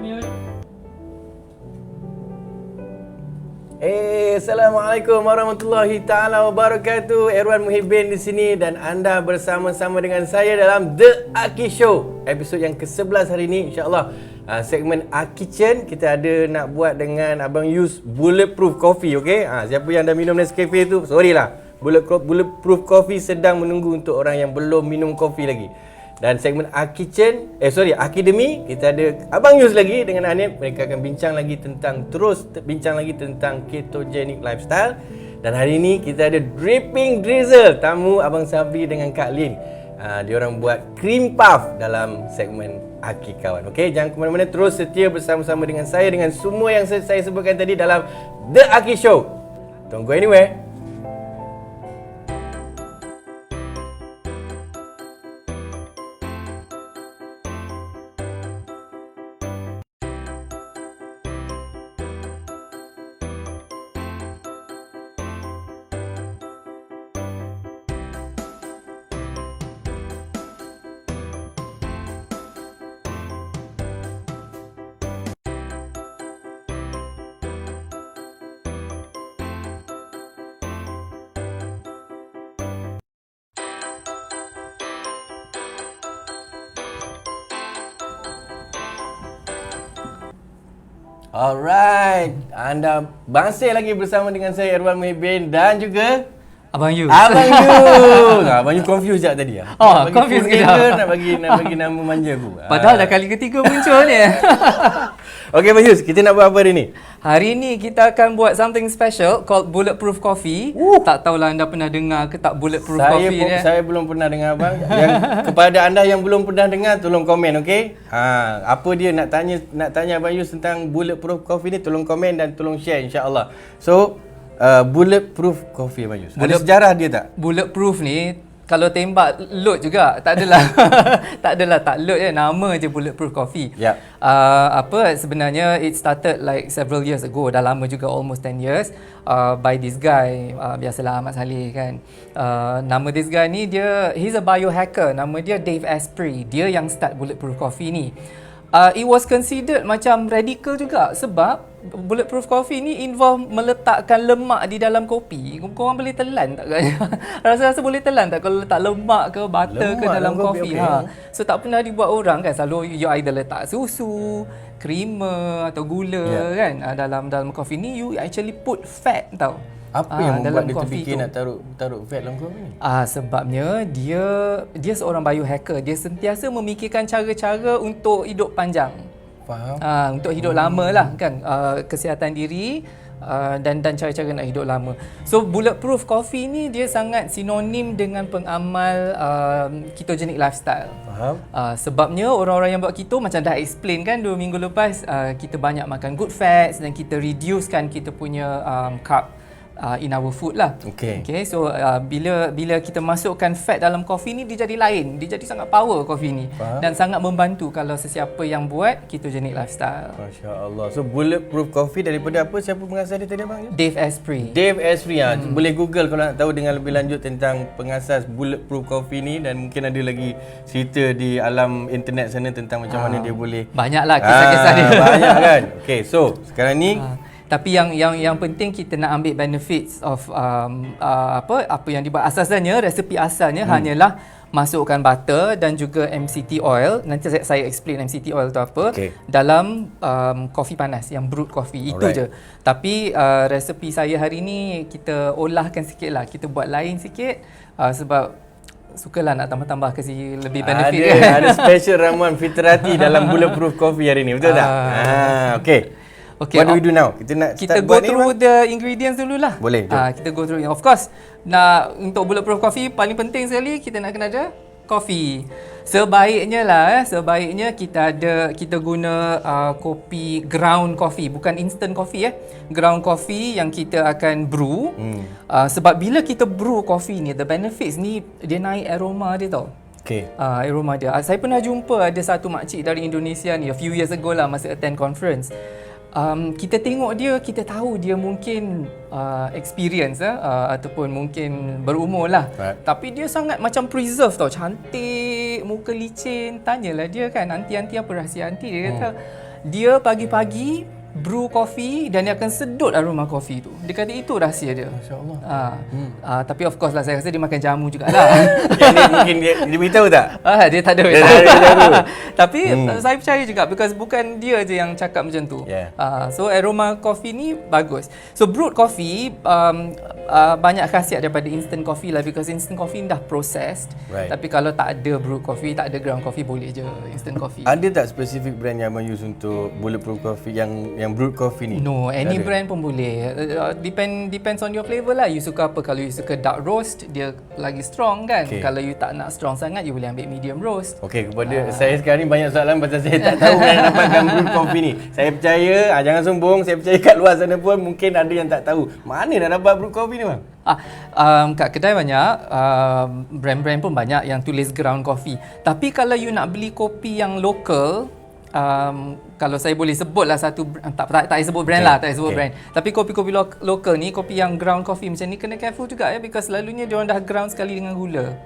mute. Assalamualaikum warahmatullahi taala wabarakatuh. Erwan Muhibbin di sini dan anda bersama-sama dengan saya dalam The Aki Show. Episod yang ke-11 hari ini insya-Allah. Segmen Aki Kitchen kita ada nak buat dengan Abang Yus Bulletproof Coffee, okey? Siapa yang dah minum Nescafe tu, sorry lah. Bulletproof Coffee sedang menunggu untuk orang yang belum minum kopi lagi. Dan segmen Akademi, kita ada Abang Yus lagi dengan Hanif. Mereka akan bincang lagi tentang ketogenic lifestyle. Dan hari ini kita ada Dripping Drizzle, tamu Abang Sabri dengan Kak Lin. Diorang buat cream puff dalam segmen Aki Kawan. Okey, jangan ke mana-mana, terus setia bersama-sama dengan saya dengan semua yang saya sebutkan tadi dalam The Aki Show. Don't go anywhere. Alright, anda masih lagi bersama dengan saya Erwan Muhibbin dan juga Abang Yus. Abang Yus confused sekejap tadi. Confused kejap. Nak bagi nama manja aku. Padahal dah kali ketiga muncul ni. Okey Abang Yus, kita nak buat apa hari ni? Hari ni kita akan buat something special called Bulletproof Coffee. Tak tahulah anda pernah dengar ke tak Bulletproof Coffee ni? Saya belum pernah dengar abang. Kepada anda yang belum pernah dengar, tolong komen, okey? Apa dia nak tanya Abang Yus tentang Bulletproof Coffee ni, tolong komen dan tolong share insya-Allah. So, Bulletproof Coffee Abang Yus. Ada sejarah dia tak? Bulletproof ni kalau tembak load juga, tak adalah tak load je, nama je Bulletproof Coffee. Yep. Sebenarnya it started like several years ago, dah lama juga, almost 10 years, by this guy, biasalah Ahmad Saleh kan. Nama this guy ni, he's a biohacker, nama dia Dave Asprey. Dia yang start Bulletproof Coffee ni. It was considered macam radical juga sebab Bulletproof Coffee ni involve meletakkan lemak di dalam kopi. Korang boleh telan tak? Rasa-rasa boleh telan tak kalau letak lemak ke butter ke dalam kopi? So tak pernah dibuat orang kan. Selalu you either letak susu, creamer atau gula kan dalam kopi ni. You actually put fat tau. Apa yang membuat dia terfikir nak taruh fat dalam kopi ni? Sebabnya dia seorang biohacker. Dia sentiasa memikirkan cara-cara untuk hidup panjang. Faham? Untuk hidup lama lah kan, kesihatan diri dan cara-cara nak hidup lama. So Bulletproof Coffee ni dia sangat sinonim dengan pengamal ketogenic lifestyle. Faham? Sebabnya orang-orang yang buat keto macam dah explain kan 2 minggu lepas, kita banyak makan good fats dan kita reducekan kita punya carb in our food lah. Okay, so bila kita masukkan fat dalam kopi ni, dia jadi lain. Dia jadi sangat power kopi ni. Faham? Dan sangat membantu kalau sesiapa yang buat ketogenic lifestyle. Masya-Allah. So Bulletproof Coffee daripada apa? Siapa pengasas dia tadi abang? Dave Asprey. Dave Asprey. Boleh Google kalau nak tahu dengan lebih lanjut tentang pengasas Bulletproof Coffee ni, dan mungkin ada lagi cerita di alam internet sana tentang macam mana dia boleh. Banyaklah kisah-kisah dia. Banyak kan. Okay, so sekarang ni tapi yang penting kita nak ambil benefits of apa yang dibuat. Asalnya, resepi asalnya hanyalah masukkan butter dan juga MCT oil. Nanti saya explain MCT oil tu apa. Dalam kopi panas yang brewed coffee. Itu je. Tapi resepi saya hari ni kita olahkan sikit lah. Kita buat lain sikit sebab sukalah nak tambah-tambah kasi lebih benefit. Ada special ramuan fitrati dalam Bulletproof Coffee hari ni. Betul tak? Okay. What do we do now? Kita go through the ingredients dululah. Boleh. Kita go through. Of course, untuk Bulletproof Coffee paling penting sekali kita nak kena ada coffee. Sebaiknya kita guna kopi ground coffee, bukan instant coffee Ground coffee yang kita akan brew. Sebab bila kita brew coffee ni, the benefits ni dia naik aroma dia tau. Aroma dia. Saya pernah jumpa ada satu makcik dari Indonesia ni a few years ago lah, masa attend conference. Kita tengok dia, kita tahu dia mungkin experience ataupun mungkin berumur lah. Tapi dia sangat macam preserve tau, cantik, muka licin. Tanyalah dia kan, anti-anti apa rahsia anti? Dia kata Dia pagi-pagi brew coffee dan dia akan sedut aroma kopi tu. Dia kata itu rahsia dia. Masya-Allah. Tapi of course lah, saya rasa dia makan jamu jugalah. Yang ni mungkin dia beritahu tak? Dia tak ada. Dia tak ada. Tapi saya percaya juga because bukan dia je yang cakap macam tu. Yeah. So aroma coffee ni bagus. So brewed coffee banyak khasiat daripada instant coffee lah, because instant coffee dah processed. Right. Tapi kalau tak ada brewed coffee, tak ada ground coffee, boleh je instant coffee. Ada tak specific brand yang use untuk bulletproof coffee yang brewed coffee ni? No, any ada. brand pun boleh. Depends on your flavor lah. You suka apa? Kalau you suka dark roast, dia lagi strong kan. Okay. Kalau you tak nak strong sangat, you boleh ambil medium roast. Okey, kepada saya sekarang ni banyak soalan pasal saya tak tahu mana dapatkan brewed coffee ni. Saya percaya, jangan sombong, saya percaya kat luar sana pun mungkin ada yang tak tahu. Mana nak dapat brewed coffee ni bang? Kat kedai banyak, brand-brand pun banyak yang tulis ground coffee. Tapi kalau you nak beli kopi yang local, kalau saya boleh sebut lah satu, tak payah sebut brand lah, tak payah sebut brand. Tapi kopi-kopi lokal ni, kopi yang ground coffee macam ni, kena careful juga ya, because selalunya diorang dah ground sekali dengan gula.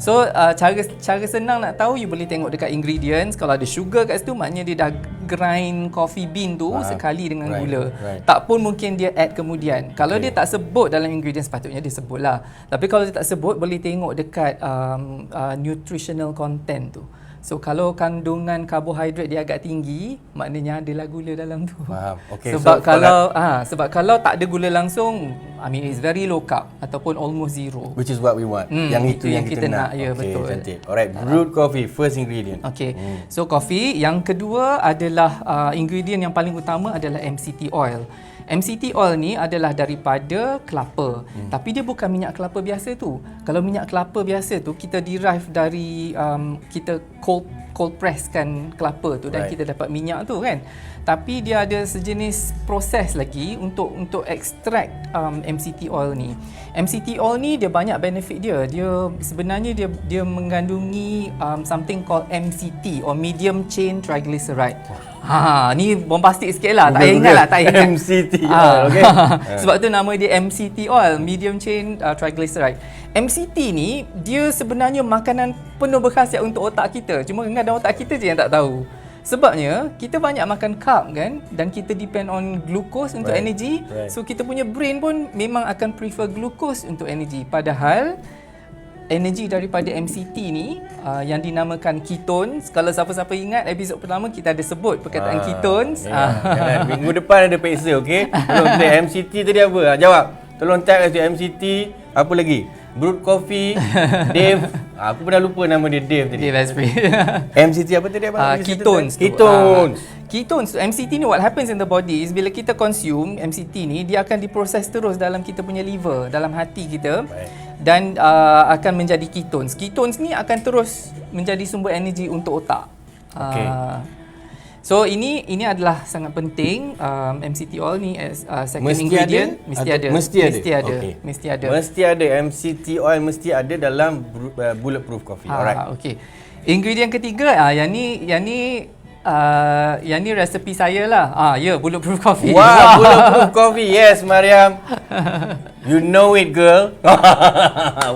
So cara senang nak tahu, you boleh tengok dekat ingredients. Kalau ada sugar kat situ, maknanya dia dah grind coffee bean tu sekali dengan gula. Tak pun mungkin dia add kemudian. Kalau dia tak sebut dalam ingredients, sepatutnya dia sebut lah. Tapi kalau dia tak sebut, boleh tengok dekat nutritional content tu. So kalau kandungan karbohidrat dia agak tinggi, maknanya adalah gula dalam tu. Faham. Okay, Sebab kalau tak ada gula langsung, I mean it's very low carb ataupun almost zero. Which is what we want. Yang itu yang kita nak. Ya, okay, betul. Cantik. Alright, brewed coffee first ingredient. Okay. So coffee, yang kedua adalah ingredient yang paling utama adalah MCT oil. MCT oil ni adalah daripada kelapa. Tapi dia bukan minyak kelapa biasa tu. Kalau minyak kelapa biasa tu, kita derive dari kita cold press kan kelapa tu dan kita dapat minyak tu kan. Tapi dia ada sejenis proses lagi untuk extract MCT oil ni. MCT oil ni dia banyak benefit dia. Dia sebenarnya dia mengandungi something called MCT or medium chain triglyceride. Ni bombastik sikit lah. Tak payah ingat lah. MCT oil, okay? Sebab tu nama dia MCT oil, medium chain triglyceride. MCT ni, dia sebenarnya makanan penuh berkhasiat untuk otak kita. Cuma kadang-kadang otak kita je yang tak tahu. Sebabnya, kita banyak makan carb kan, dan kita depend on glucose untuk energy. So, kita punya brain pun memang akan prefer glucose untuk energy. Padahal, energi daripada MCT ni yang dinamakan ketones. Kalau siapa-siapa ingat episod pertama kita ada sebut perkataan ketones. Minggu depan ada peksa, okey? Tolong try MCT tadi apa? Jawab. Tolong tag kat MCT, apa lagi? Brewed coffee, Dave. Aku pernah lupa nama dia Dave tadi. Dave Asprey. MCT apa tadi abang? Ketones. Ketones. Ketones, MCT ni what happens in the body is bila kita consume MCT ni, dia akan diproses terus dalam kita punya liver, dalam hati kita. Dan akan menjadi ketones. Ketones ni akan terus menjadi sumber energi untuk otak. So ini adalah sangat penting. MCT oil ni as second ingredient mesti ada. Mesti ada MCT oil, mesti ada dalam bulletproof coffee. Alright. Okay. Ingredient ketiga, yang ni resepi saya lah. Bulletproof coffee. Wow, bulletproof coffee. Yes, Mariam. You know it, girl.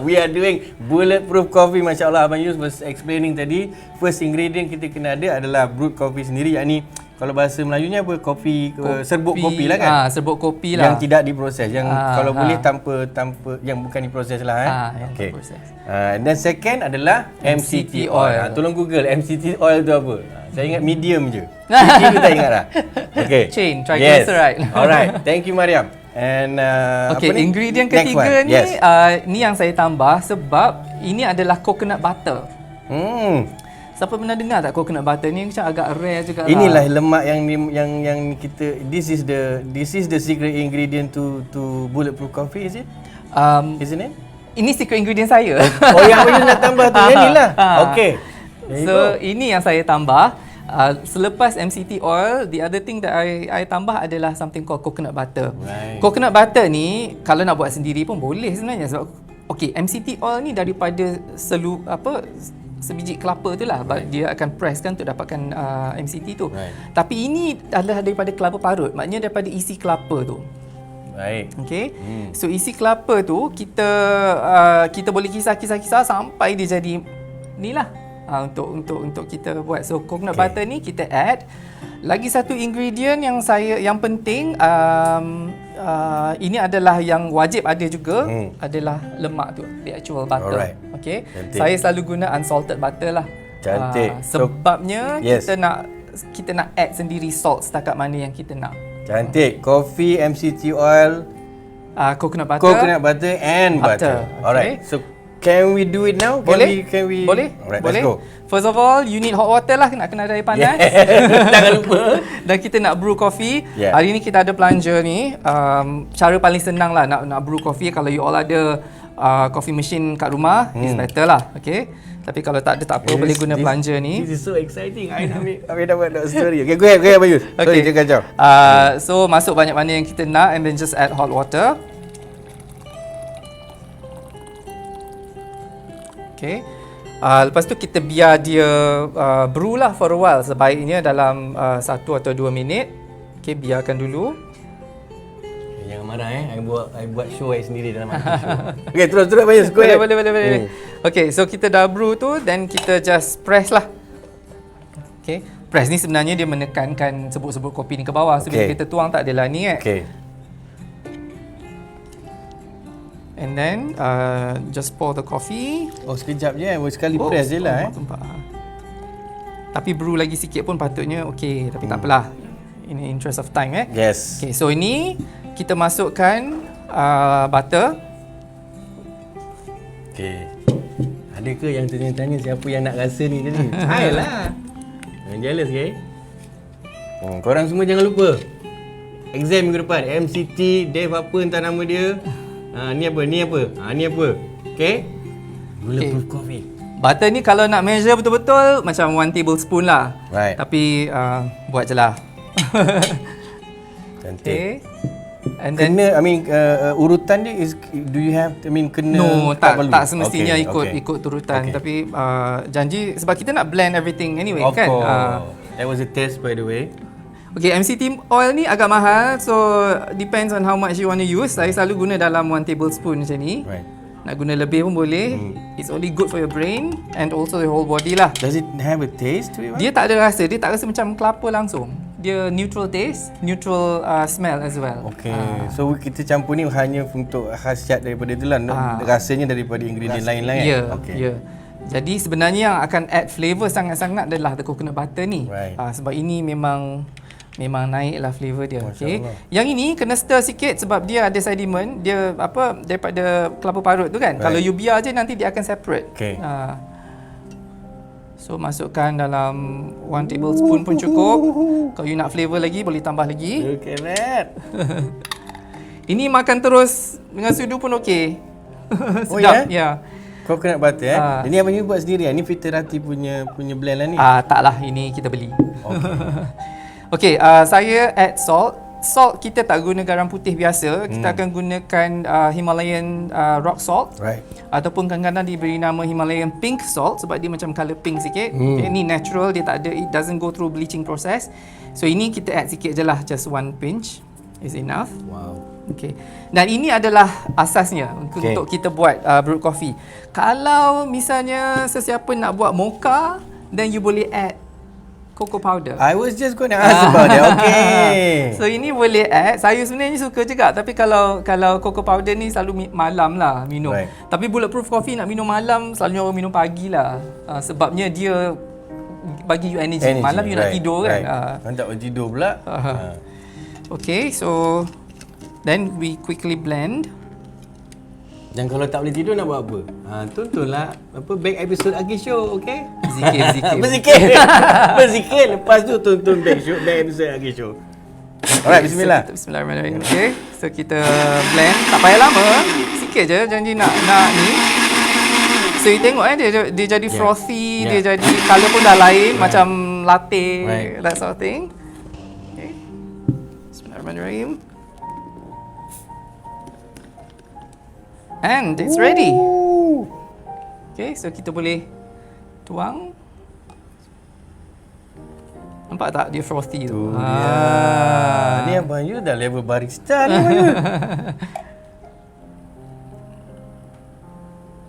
We are doing bulletproof coffee. Masya Allah, Abang Yus was explaining tadi. First ingredient kita kena ada adalah brewed coffee sendiri. Yakni, kalau bahasa Melayunya apa? Serbuk kopi lah kan? Serbuk kopi lah. Yang tidak diproses. Yang kalau boleh tanpa yang bukan diproses lah. Okay. Dan second adalah MCT oil. Tolong Google MCT oil tu apa. Saya ingat medium je. Itu tak ingat lah. Okay. Chain triglyceride. Yes. Alright. Thank you, Mariam. And okay, ingredient ketiga ni, ni yang saya tambah sebab ini adalah coconut butter. Siapa pernah dengar tak coconut butter ni? Macam agak rare juga. Inilah lemak yang kita. This is the secret ingredient to bulletproof coffee, is it? Isn't it? Ini secret ingredient saya. Oh, yang Abang nak tambah tu yang ni lah. Okay. So ini yang saya tambah. Selepas MCT oil, the other thing that I tambah adalah something called coconut butter. Coconut butter ni kalau nak buat sendiri pun boleh sebenarnya sebab MCT oil ni daripada sebiji kelapa tu lah. Dia akan press kan untuk dapatkan MCT tu. Tapi ini adalah daripada kelapa parut, maknanya daripada isi kelapa tu. Okay. So isi kelapa tu kita boleh kisah sampai dia jadi ni lah. untuk kita buat. So coconut butter ni kita add. Lagi satu ingredient yang penting, ini adalah yang wajib ada juga, adalah lemak tu, the actual butter. Alright. Okay. Cantik. Saya selalu guna unsalted butter lah. Cantik. Sebabnya yes. kita nak add sendiri salt setakat mana yang kita nak. Cantik. Coffee, MCT oil, Coconut butter. coconut butter and butter. Okay. Alright. So can we do it now? Boleh? Can we? Boleh? Alright, Boleh. let's go. First of all, you need hot water lah, nak kena ada air panas. Jangan lupa. Dan kita nak brew coffee. Yeah. Hari ni kita ada plunger ni. Cara paling senang lah nak brew coffee. Kalau you all ada coffee machine kat rumah, it's better lah. Okay. Tapi kalau tak ada, tak apa, boleh guna plunger ni. This is so exciting. I nak dapat story. Okay, go ahead Bayus. Sorry, Okay. jangan kacau. So masuk banyak mana yang kita nak, and then just add hot water. Okay. Lepas tu kita biar dia brew lah for a while. Sebaiknya dalam 1 atau 2 minit. Okay, biarkan dulu. Jangan marah I buat show I sendiri dalam hati show. Okay, terus Bayus. Go ahead. Boleh. Okay, so kita dah brew tu, then kita just press lah. Okay, press ni sebenarnya dia menekankan sebut-sebut kopi ni ke bawah. So bila kita tuang tak adalah ni Okay. And then just pour the coffee. Oh, sekejap je sekali press je lah Tumpah. Tapi brew lagi sikit pun patutnya okey, tapi tak apalah. In the interest of time Yes. Okay, so ini kita masukkan butter. Okay. Ada ke yang tanya-tanya siapa yang nak rasa ni tadi? I lah. Jangan jealous, okay? Korang semua jangan lupa. Exam minggu depan. MCT, Dave apa entah nama dia. Ni apa? Ni apa? Okay? Bulletproof coffee. Butter ni kalau nak measure betul-betul macam 1 tablespoon lah. Right. Tapi buat je lah. Cantik. Okay. And then Kena, urutan dia is, do you have, kena? no, tak perlu? semestinya Okay. ikut turutan. Okay. Tapi janji, sebab kita nak blend everything anyway Of kan. course. That was a test by the way. Okay, MCT oil ni agak mahal, so depends on how much you want to use. Saya selalu guna dalam 1 tablespoon macam ni. Right. Nak guna lebih pun boleh. It's only good for your brain and also the whole body lah. Does it have a taste to it? Dia tak ada rasa, dia tak rasa macam kelapa langsung. Dia neutral taste, neutral smell as well. Okay. So kita campur ni hanya untuk khasiat daripada tu lah. Rasanya daripada ingredient lain-lain. Ya, Okay. ya. Jadi sebenarnya yang akan add flavour sangat-sangat adalah the coconut butter ni. Right. Sebab ini memang naiklah flavour dia. Okey. Allah. Yang ini kena stir sikit sebab dia ada sediment, dia daripada kelapa parut tu kan. Right. Kalau you biar je nanti dia akan separate. Okay. So masukkan dalam 1 tablespoon pun cukup. Kalau you nak flavour lagi boleh tambah lagi. Look at that. Ini makan terus dengan sudu pun okey. Oh, Sedap. ya? Ya. Coconut butter Ini abang you buat sendiri Ini Fitrati punya blend lah ni. Taklah, ini kita beli. Okay, saya add salt. Salt kita tak guna garam putih biasa. Kita akan gunakan Himalayan rock salt. Right. Ataupun kadang-kadang diberi nama Himalayan pink salt sebab dia macam colour pink sikit. Okay, ni natural, dia tak ada, it doesn't go through bleaching process. So ini kita add sikit je lah, just 1 pinch is enough. Wow. Okay. Dan ini adalah asasnya untuk kita buat brewed coffee. Kalau misalnya sesiapa nak buat mocha, then you boleh add cocoa powder. I was just going to ask about that. Okay. So ini boleh add. Saya sebenarnya suka juga, tapi kalau cocoa powder ni selalu malam lah minum. Right. Tapi bulletproof coffee nak minum malam, selalunya orang minum pagi lah. Sebabnya dia bagi you energy. Malam you nak tidur kan. Kan tak boleh tidur pula. Okay, so then we quickly blend. Dan kalau tak boleh tidur nak buat apa? Tontonlah back episode Aki Show, okay? Zikir. Berzikir. Lepas tu tonton back episode Aki Show. Alright, bismillah. Bismillahirrahmanirrahim. Okay, so kita blend. Tak payah lama, sikit je, janji nak ni. So you tengok dia jadi frothy, dia jadi colour pun dah lain, macam latte, that sort of thing. Okay. Bismillahirrahmanirrahim. And it's ready. Okay, so kita boleh tuang. Nampak tak dia frothy tu? Ni abang you dah level barista ni abang you.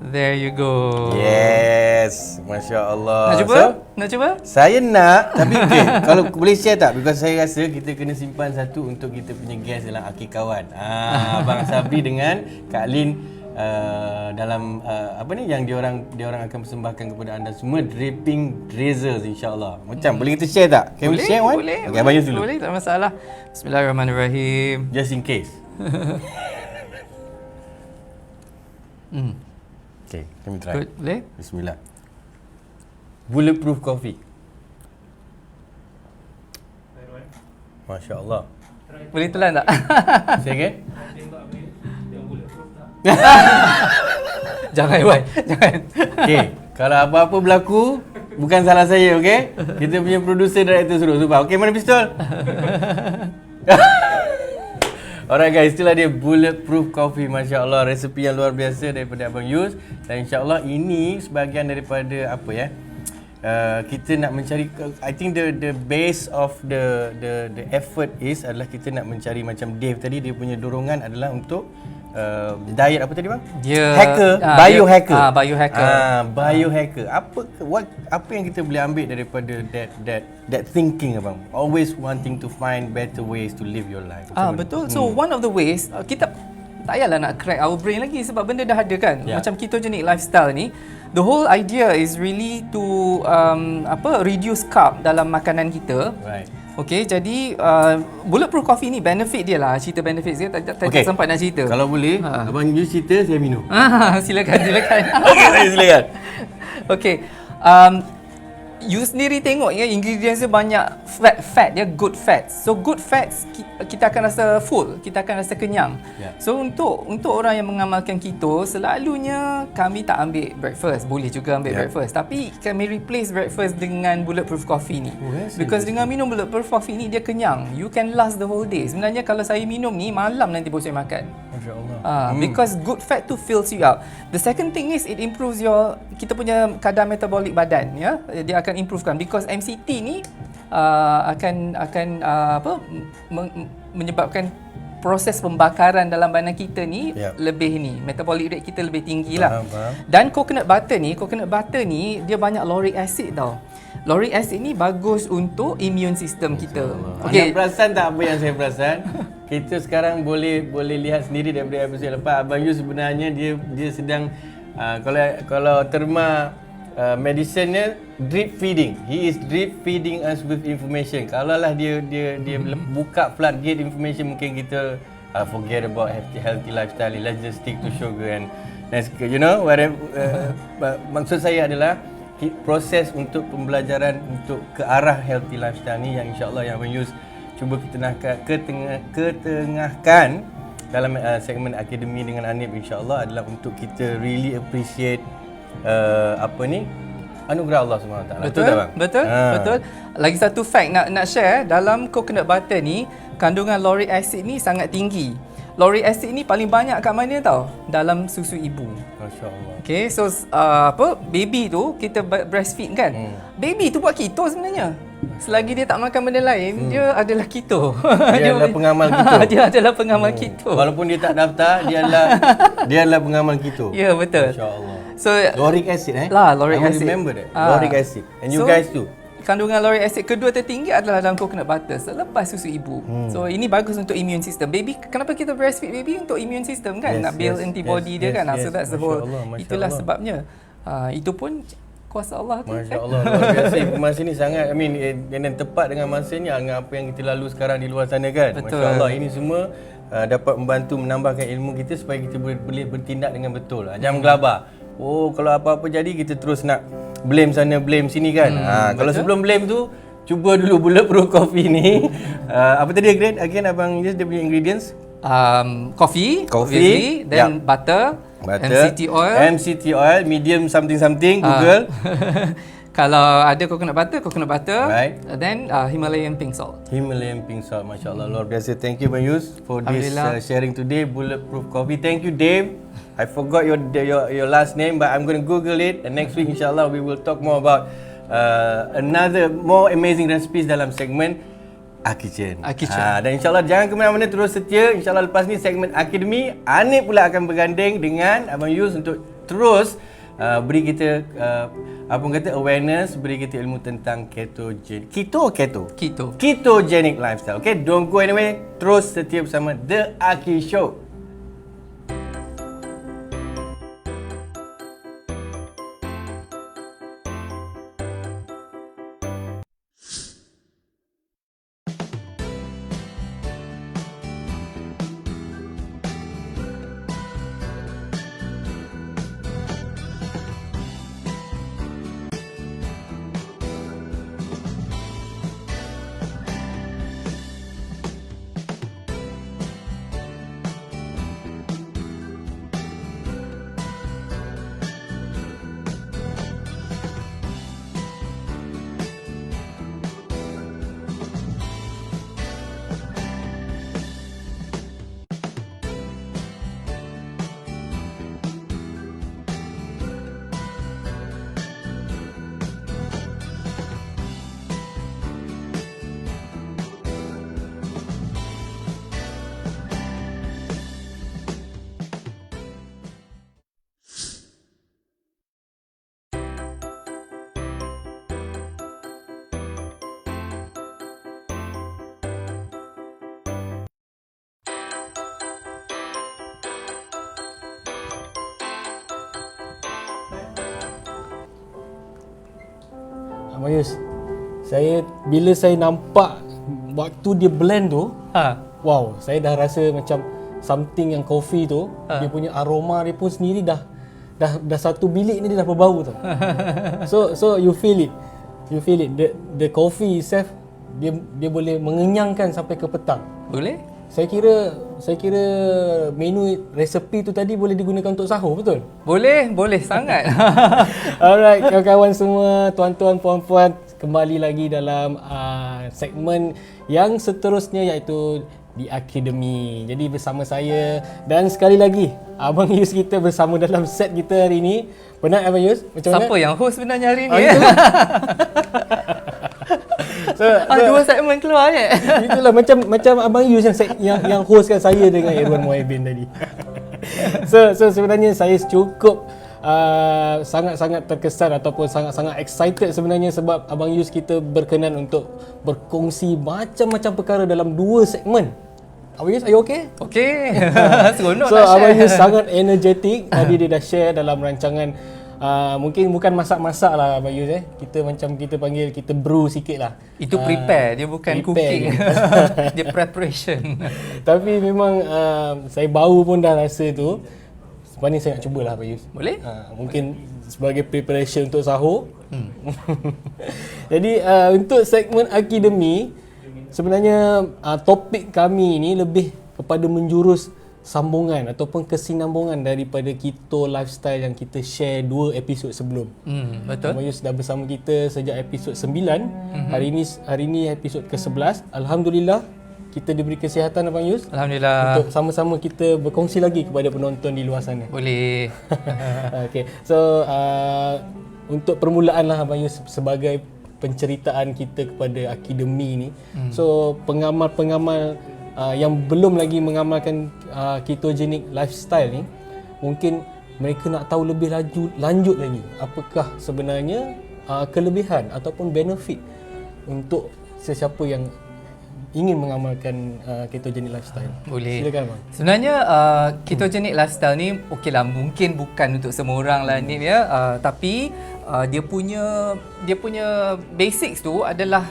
There you go. Yeah. Yes, Masya Allah. Nak cuba? Nak cuba? Saya nak, tapi okay, kalau boleh share tak? Because saya rasa kita kena simpan satu untuk kita punya guest dalam Akhir Kawan. Abang Sabri dengan Kak Lin dalam apa ni yang diorang akan persembahkan kepada anda semua, dripping drizzles insya-Allah. Macam boleh kita share tak? Can we share one? Boleh. Okay, Abang Yus dulu. Boleh, tak masalah. Bismillahirrahmanirrahim. Just in case. Okay, kami try. Good. Boleh? Bismillah. Bulletproof coffee. Masya Allah. Boleh telan tak? Say again? Jangan, Wan. Jangan. Okay, kalau apa-apa berlaku, bukan salah saya, okay? Kita punya producer, director suruh. Okay, mana pistol? Alright guys, itulah dia Bulletproof Coffee. Masya Allah, resepi yang luar biasa daripada Abang Yus. Dan insya Allah ini sebahagian daripada apa ya, kita nak mencari, I think the base of the effort is adalah kita nak mencari, macam Dave tadi, dia punya dorongan adalah untuk diet apa tadi bang? Dia hacker, biohacker. Biohacker. Biohacker. Apa yang kita boleh ambil daripada that thinking abang? Always wanting to find better ways to live your life. Betul. So one of the ways kita tak payahlah nak crack our brain lagi sebab benda dah ada kan. Yeah. Macam ketogenic lifestyle ni, the whole idea is really to reduce carb dalam makanan kita. Right. Okay, jadi Bulletproof Coffee ni benefit dia lah. Cerita benefit dia tak sempat nak cerita. Kalau boleh, abang Yus cerita, saya minum. Silakan. Okay, silakan. Okay. You sendiri tengok ya, ingredients dia banyak fat ya, good fats. So good fats kita akan rasa full, kita akan rasa kenyang. Yeah. So untuk orang yang mengamalkan keto, selalunya kami tak ambil breakfast. Boleh juga ambil breakfast, tapi kami replace breakfast dengan Bulletproof Coffee ni. Because dengan minum Bulletproof Coffee ni dia kenyang. You can last the whole day. Sebenarnya kalau saya minum ni malam nanti baru saya makan. Masya-Allah. Because good fat tu fills you up. The second thing is it improves kita punya kadar metabolic badan ya. Dia akan improvekan because MCT ni akan menyebabkan proses pembakaran dalam badan kita ni lebih ni, metabolic rate kita lebih tinggi lah. Dan coconut butter ni dia banyak lauric acid tau. Lauric acid ni bagus untuk immune system kita. Okay. Anda perasan tak apa yang saya perasan? Kita sekarang boleh lihat sendiri daripada episod lepas, Abang Yus sebenarnya dia sedang kalau terma medicine-nya drip feeding. He is drip feeding us with information. Kalau lah dia buka floodgate information, mungkin kita forget about healthy lifestyle. Let's just stick to sugar and you know whatever. Maksud saya adalah proses untuk pembelajaran untuk ke arah healthy lifestyle ni yang insya-Allah yang Abang Yus cuba ketengahkan dalam segmen akademi dengan Anip, insya-Allah adalah untuk kita really appreciate anugerah Allah SWT. Betul tak bang? Betul. Lagi satu fact nak share, dalam coconut butter ni kandungan lauric acid ni sangat tinggi. Lauric acid ni paling banyak kat mana tau? Dalam susu ibu. Masya-Allah. Okay, so baby tu kita breastfeed kan. Baby tu buat keto sebenarnya. Selagi dia tak makan benda lain, dia adalah keto. Dia adalah pengamal keto. Dia adalah pengamal keto. Walaupun dia tak daftar, dia adalah pengamal keto. Ya, betul. Masya-Allah. So lauric acid lauric I acid. remember that. Lauric acid. And you guys too. Kandungan lauric acid kedua tertinggi adalah dalam coconut butter selepas susu ibu. So ini bagus untuk immune system. Baby, kenapa kita breastfeed baby? Untuk immune system kan, nak build antibody dia kan. So that's the whole. Itulah sebabnya. Itu pun kuasa Allah tu. Masya-Allah, luar biasa. Informasi ni sangat, dan tepat dengan masanya, dengan apa yang kita lalui sekarang di luar sana kan. Masya-Allah, ini semua dapat membantu menambahkan ilmu kita supaya kita boleh bertindak dengan betul. Jangan gelabah. Kalau apa-apa jadi kita terus nak blame sana blame sini kan. Kalau sebelum blame tu, cuba dulu Bulletproof Coffee ni. Apa tadi again abang Yus dia punya ingredients? Coffee, then butter, MCT oil, medium something, Google. Kalau ada coconut butter, right. Then Himalayan pink salt. Masya-Allah, luar biasa. Thank you Bang Yus for this sharing today, Bulletproof Coffee. Thank you Dave. I forgot your last name, but I'm going to Google it, and next week insya-Allah we will talk more about another more amazing recipes dalam segmen Kitchen. Dan insya-Allah jangan ke mana-mana, terus setia. Insya-Allah lepas ni segmen Akademi, Anip pula akan berganding dengan Abang Yus untuk terus beri kita apa orang kata awareness, beri kita ilmu tentang keto ketogenic lifestyle. Okay, don't go anywhere, terus setia bersama The Aki Show. Mayus, bila saya nampak waktu dia blend tu, wow, saya dah rasa macam something yang coffee tu, dia punya aroma dia pun sendiri dah satu bilik ni dia dah berbau tau. So you feel it. The coffee itself dia boleh mengenyangkan sampai ke petang. Boleh? Saya kira menu resepi tu tadi boleh digunakan untuk sahur, betul? Boleh sangat. Alright, kawan-kawan semua, tuan-tuan, puan-puan, kembali lagi dalam segmen yang seterusnya iaitu The Academy. Jadi bersama saya dan sekali lagi Abang Yus kita bersama dalam set kita hari ini. Penat Abang Yus? Macam Siapa yang host sebenarnya hari ni? Dua segmen keluar je. Itulah macam Abang Yus yang hostkan saya dengan Irwan Muhaibin tadi. So sebenarnya saya cukup sangat-sangat terkesan ataupun sangat-sangat excited sebenarnya sebab Abang Yus kita berkenan untuk berkongsi macam-macam perkara dalam 2 segmen. Abang Yus, are you okay? Okay. Seronok So Abang Yus sangat energetic. Tadi dia dah share dalam rancangan mungkin bukan masak-masak lah Abang Yus kita panggil kita brew sikit lah. Itu prepare, dia bukan prepare cooking. Dia preparation. Tapi memang saya baru pun dah rasa tu. Sebenarnya saya nak cubalah Abang Yus. Boleh? Mungkin sebagai preparation untuk sahur. Jadi untuk segmen Akademi, sebenarnya topik kami ni lebih kepada menjurus sambungan ataupun kesinambungan daripada keto lifestyle yang kita share 2 episod sebelum. Betul. Abang Yus dah bersama kita sejak episod 9. Hari ini episod ke-11. Alhamdulillah kita diberi kesihatan Abang Yus. Alhamdulillah. Untuk sama-sama kita berkongsi lagi kepada penonton di luar sana. Boleh. Okay. So untuk permulaan lah Abang Yus sebagai penceritaan kita kepada Akademi ni. So pengamal-pengamal yang belum lagi mengamalkan ketogenic lifestyle ni, mungkin mereka nak tahu lebih lanjut lagi apakah sebenarnya kelebihan ataupun benefit untuk sesiapa yang ingin mengamalkan ketogenic lifestyle. Boleh. Silakan Abang. Sebenarnya ketogenic lifestyle ni okeylah, mungkin bukan untuk semua orang lah ni ya, tapi dia punya basics tu adalah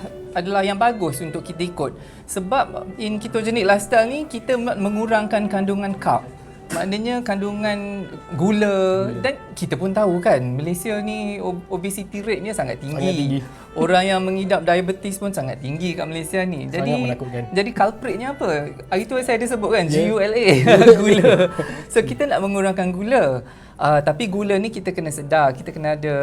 yang bagus untuk kita ikut. Sebab in ketogenic lifestyle ni kita mengurangkan kandungan carb. Maknanya kandungan gula dan kita pun tahu kan Malaysia ni obesity rate-nya sangat tinggi. Orang yang mengidap diabetes pun sangat tinggi kat Malaysia ni. Jadi culpritnya apa? Hari tu saya ada sebut kan, GULA, gula. So kita nak mengurangkan gula. Tapi gula ni kita kena sedar, kita kena ada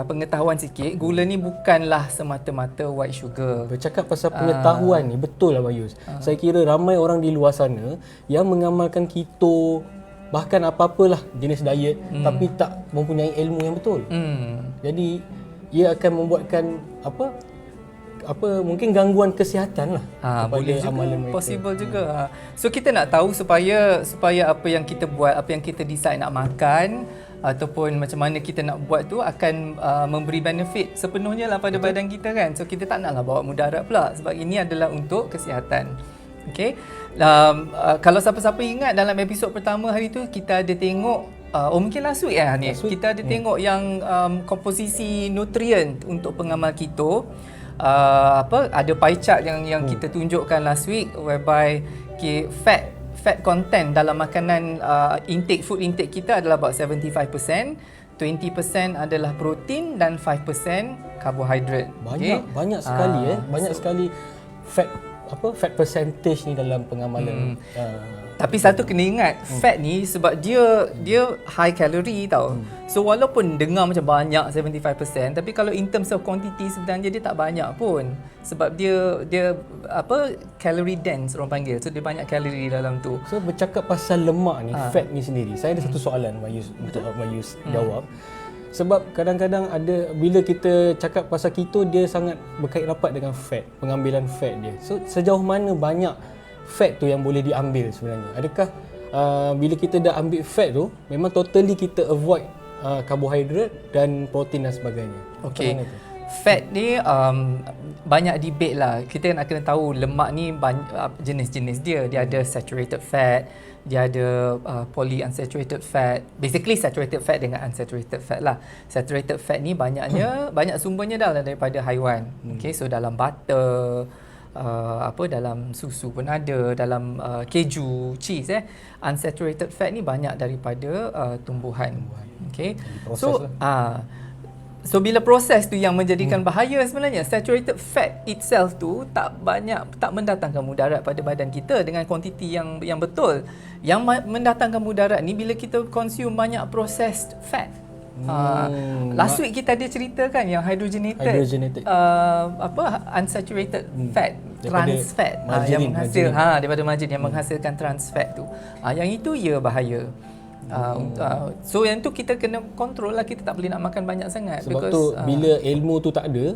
pengetahuan sikit. Gula ni bukanlah semata-mata white sugar. Bercakap pasal pengetahuan ni, betul lah Abang Yus. Saya kira ramai orang di luar sana yang mengamalkan keto, bahkan apa-apalah jenis diet, tapi tak mempunyai ilmu yang betul. Jadi ia akan membuatkan mungkin gangguan kesihatan lah boleh juga, amalan mereka. Possible juga. So kita nak tahu supaya apa yang kita buat, apa yang kita decide nak makan, ataupun macam mana kita nak buat tu akan memberi benefit sepenuhnya lah pada badan kita kan. So kita tak naklah bawa mudarat pula sebab ini adalah untuk kesihatan. Okay. Kalau siapa-siapa ingat dalam episod pertama hari tu kita ada tengok mungkin last week ni kita ada tengok yang komposisi nutrient untuk pengamal keto. Ada pie chart yang kita tunjukkan last week whereby fat content dalam makanan food intake kita adalah about 75%, 20% adalah protein dan 5% karbohidrat. Banyak sekali banyak sekali fat percentage ni dalam pengamalan. Tapi satu kena ingat, fat ni sebab dia high calorie tau. So walaupun dengar macam banyak 75%, tapi kalau in terms of quantity sebenarnya dia tak banyak pun. Sebab dia calorie dense orang panggil. So dia banyak kalori dalam tu. So bercakap pasal lemak ni, fat ni sendiri. Saya ada satu soalan Mayus untuk Mayus jawab. Sebab kadang-kadang ada bila kita cakap pasal keto, dia sangat berkait rapat dengan fat, pengambilan fat dia. So sejauh mana banyak fat tu yang boleh diambil sebenarnya? Adakah bila kita dah ambil fat tu memang totally kita avoid karbohidrat dan protein dan sebagainya? Okey. Fat ni banyak debate lah. Kita nak kena tahu lemak ni jenis-jenis dia. Dia ada saturated fat, dia ada polyunsaturated fat. Basically saturated fat dengan unsaturated fat lah. Saturated fat ni banyak sumbernya dah daripada haiwan. Okay, so dalam butter, dalam susu pun ada, dalam keju, cheese. Unsaturated fat ni banyak daripada tumbuhan. Okay. So bila proses tu yang menjadikan bahaya sebenarnya. Saturated fat itself tu tak mendatangkan mudarat pada badan kita dengan kuantiti yang betul. Yang mendatangkan mudarat ni bila kita consume banyak processed fat. Last week kita ada cerita kan yang hydrogenated. Unsaturated fat, trans fat yang menghasil daripada margarin yang menghasilkan trans fat tu. Yang itu bahaya. So yang tu kita kena kontrol lah, kita tak boleh nak makan banyak sangat. Sebab tu bila ilmu tu tak ada,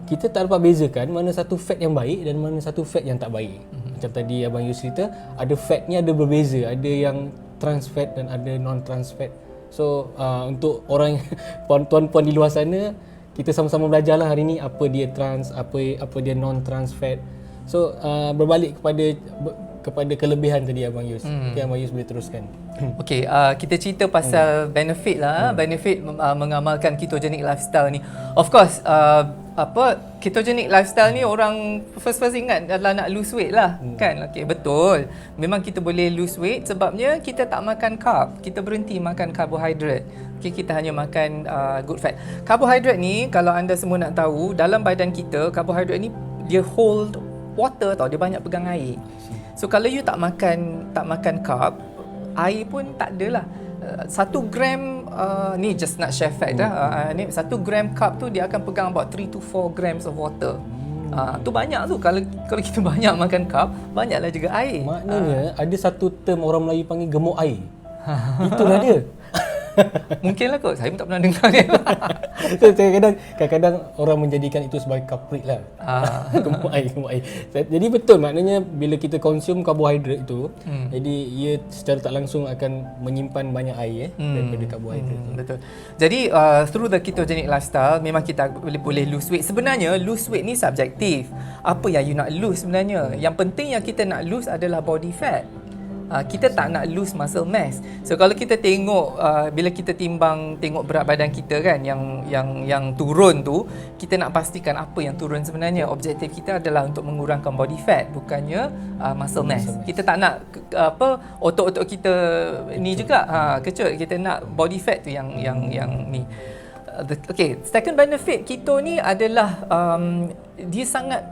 kita tak dapat bezakan mana satu fat yang baik dan mana satu fat yang tak baik. Macam tadi Abang Yus cerita, ada fat ni ada berbeza, ada yang trans fat dan ada non trans fat. So untuk orang tuan-puan di luar sana, kita sama-sama belajarlah hari ni apa dia trans, apa dia non trans fat. So berbalik kepada kelebihan tadi Abang Yus. Okay, Abang Yus boleh teruskan. Okey, kita cerita pasal benefit lah. Benefit mengamalkan ketogenic lifestyle ni. Of course, ketogenic lifestyle ni orang first ingat adalah nak lose weight lah, kan? Okey, betul. Memang kita boleh lose weight sebabnya kita tak makan carb. Kita berhenti makan karbohidrat. Okey, kita hanya makan good fat. Karbohidrat ni kalau anda semua nak tahu, dalam badan kita karbohidrat ni dia hold water tau, dia banyak pegang air. So kalau you tak makan carb, air pun tak adalah. 1 gram ni just nak share fact ni 1 gram carb tu dia akan pegang about 3 to 4 grams of water. Tu banyak tu. Kalau kita banyak makan carb, banyaklah juga air. Maknanya ada satu term orang Melayu panggil gemuk air. Itulah dia. Mungkinlah kot, saya pun tak pernah dengar dia. So, kadang-kadang orang menjadikan itu sebagai culprit lah. Gemuk air. Jadi betul, maknanya bila kita consume karbohidrat itu, jadi ia secara tak langsung akan menyimpan banyak air daripada karbohidrat. Betul. Jadi through the ketogenic lifestyle memang kita boleh lose weight. Sebenarnya lose weight ni subjektif. Apa yang you nak lose sebenarnya? Yang penting yang kita nak lose adalah body fat. Kita tak nak lose muscle mass. So kalau kita tengok bila kita tengok berat badan kita kan yang turun tu, kita nak pastikan apa yang turun sebenarnya. Objektif kita adalah untuk mengurangkan body fat, bukannya muscle mass. Kita tak nak otot-otot kita ni juga kecut. Kita nak body fat tu yang ni. Okay, second benefit keto ni adalah dia sangat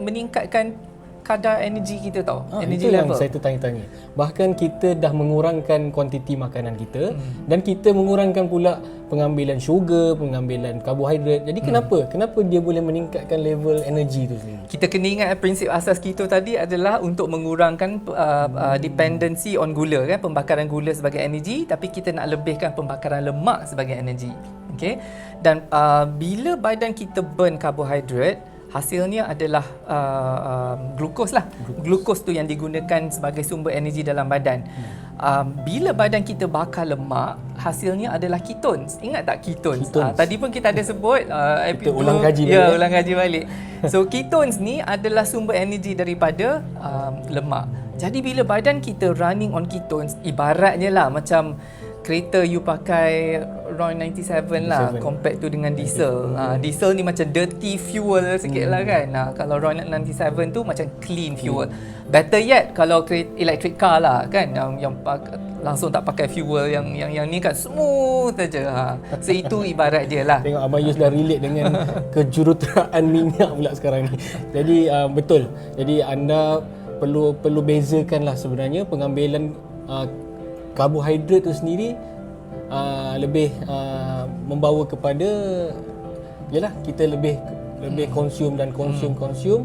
meningkatkan kadar energi kita tau. Energy level. Yang saya tertanya-tanya. Bahkan kita dah mengurangkan kuantiti makanan kita dan kita mengurangkan pula pengambilan sugar, pengambilan karbohidrat. Jadi kenapa dia boleh meningkatkan level energi tu sendiri? Kita kena ingat prinsip asas keto tadi adalah untuk mengurangkan dependency on gula kan, pembakaran gula sebagai energi, tapi kita nak lebihkan pembakaran lemak sebagai energi. Okey. Dan bila badan kita burn karbohidrat, hasilnya adalah glukos lah. Glukos tu yang digunakan sebagai sumber energi dalam badan. Bila badan kita bakar lemak, hasilnya adalah ketones. Ingat tak ketones? Tadi pun kita ada sebut kita ulang kaji balik. Ya, ulang kaji balik. So ketones ni adalah sumber energi daripada lemak. Jadi bila badan kita running on ketones, ibaratnya lah macam kereta you pakai RON 97 lah compared tu dengan diesel. Diesel ni macam dirty fuel sikit lah kan. Kalau RON 97 tu macam clean fuel. Better yet kalau electric car lah kan, yang langsung tak pakai fuel, yang ni kan smooth saja. So itu ibarat dia lah. Tengok Abang Yus dah relate dengan kejuruteraan minyak pula sekarang ni. Jadi betul. Jadi anda perlu bezakan lah sebenarnya pengambilan karbohidrat tu sendiri lebih membawa kepada yalah kita lebih consume dan consume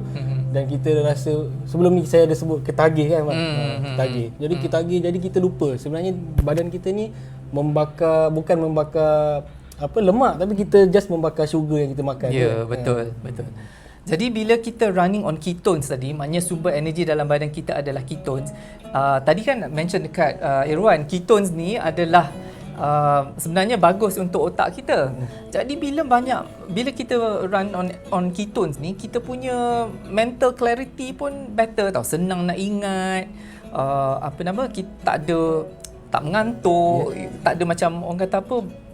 dan kita rasa sebelum ni saya ada sebut ketagih kan Mak? Ketagih. Jadi ketagih, jadi kita lupa sebenarnya badan kita ni bukan membakar lemak, tapi kita just membakar sugar yang kita makan. Ya, betul. Jadi bila kita running on ketones tadi, maknanya sumber energi dalam badan kita adalah ketones. Tadi kan mention dekat Irwan, ketones ni adalah sebenarnya bagus untuk otak kita. Jadi bila kita run on ketones ni, kita punya mental clarity pun better tau. Senang nak ingat, kita tak mengantuk, tak ada macam orang kata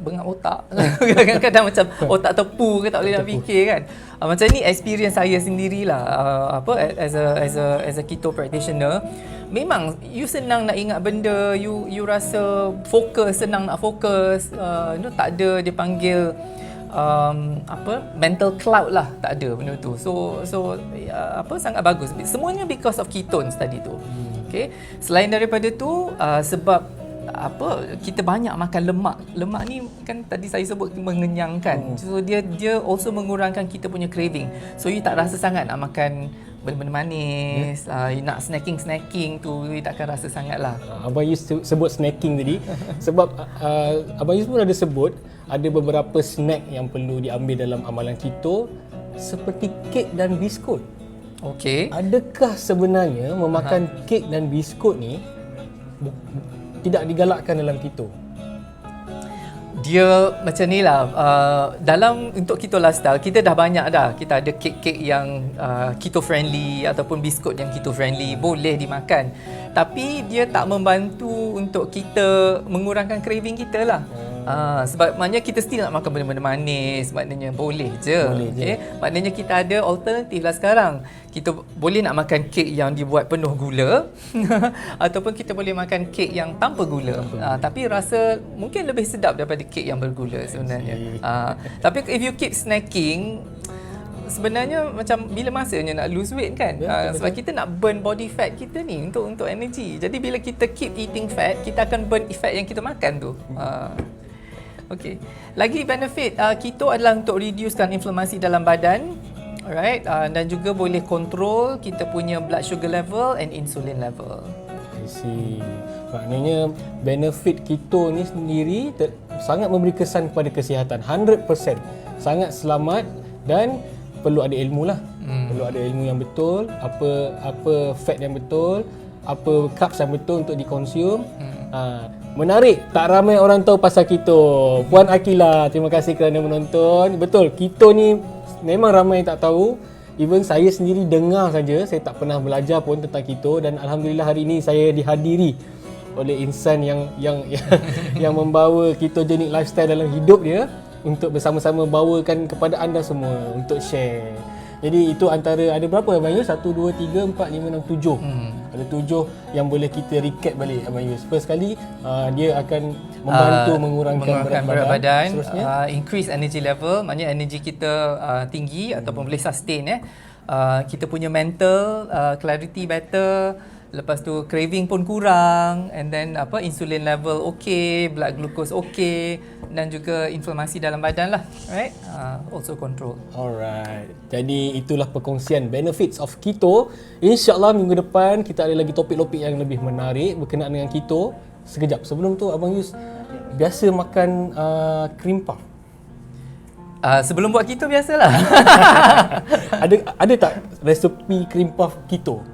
bengap otak. Kadang-kadang macam otak tepu ke tak boleh nak fikir kan. Macam ni experience saya sendirilah as a keto practitioner. Memang you senang nak ingat benda, you rasa senang nak fokus, tak ada dia panggil mental cloud lah, tak ada benda tu. So sangat bagus. Semuanya because of ketones tadi tu. Okay. Selain daripada tu sebab kita banyak makan lemak. Lemak ni kan tadi saya sebut mengenyangkan. So dia also mengurangkan kita punya craving. So you tak rasa sangat nak makan benda-benda manis, you nak snacking tu you takkan rasa sangat lah. Abang Yus sebut snacking tadi sebab Abang Yus pun ada sebut ada beberapa snack yang perlu diambil dalam amalan keto seperti kek dan biskut. Okey. Adakah sebenarnya memakan kek dan biskut ni tidak digalakkan dalam keto? Dia macam ni lah, dalam untuk keto lifestyle kita dah banyak dah. Kita ada kek-kek yang keto friendly ataupun biskut yang keto friendly, boleh dimakan. Tapi dia tak membantu untuk kita mengurangkan craving kita lah. Sebab maknanya kita still nak makan benda-benda manis, maknanya boleh je. Okay? Maknanya kita ada alternatif lah sekarang. Kita boleh nak makan kek yang dibuat penuh gula ataupun kita boleh makan kek yang tanpa gula. Tapi rasa mungkin lebih sedap daripada kek yang bergula sebenarnya. Tapi if you keep snacking, sebenarnya macam bila masanya nak lose weight kan? Sebab kita nak burn body fat kita ni untuk energy. Jadi bila kita keep eating fat, kita akan burn fat yang kita makan tu. Okey. Lagi benefit keto adalah untuk reducekan inflamasi dalam badan. Alright, dan juga boleh control kita punya blood sugar level and insulin level. I see. Maknanya benefit keto ni sendiri sangat memberi kesan kepada kesihatan 100%. Sangat selamat dan perlu ada ilmu lah. Perlu ada ilmu yang betul, apa fat yang betul, apa carbs yang betul untuk dikonsum. Menarik, tak ramai orang tahu pasal keto. Puan Akila, terima kasih kerana menonton. Betul, keto ni memang ramai yang tak tahu. Even saya sendiri dengar saja, saya tak pernah belajar pun tentang keto dan alhamdulillah hari ini saya dihadiri oleh insan yang membawa ketogenic lifestyle dalam hidup dia untuk bersama-sama bawakan kepada anda semua untuk share. Jadi itu antara ada berapa Abang Yus? 1 2 3 4 5 6 7. Ada 7 yang boleh kita recap balik Abang Yus. First sekali dia akan membantu mengurangkan berat badan. Seterusnya increase energy level, maknanya energy kita tinggi ataupun boleh sustain kita punya mental clarity better. Lepas tu craving pun kurang, and then insulin level okey, blood glucose okey, dan juga inflamasi dalam badan lah, right? Also control. Alright. Jadi itulah perkongsian benefits of keto. InsyaAllah minggu depan kita ada lagi topik-topik yang lebih menarik berkenaan dengan keto. Sekejap sebelum tu Abang Yus biasa makan cream puff. Sebelum buat keto biasalah. Ada tak resepi cream puff keto?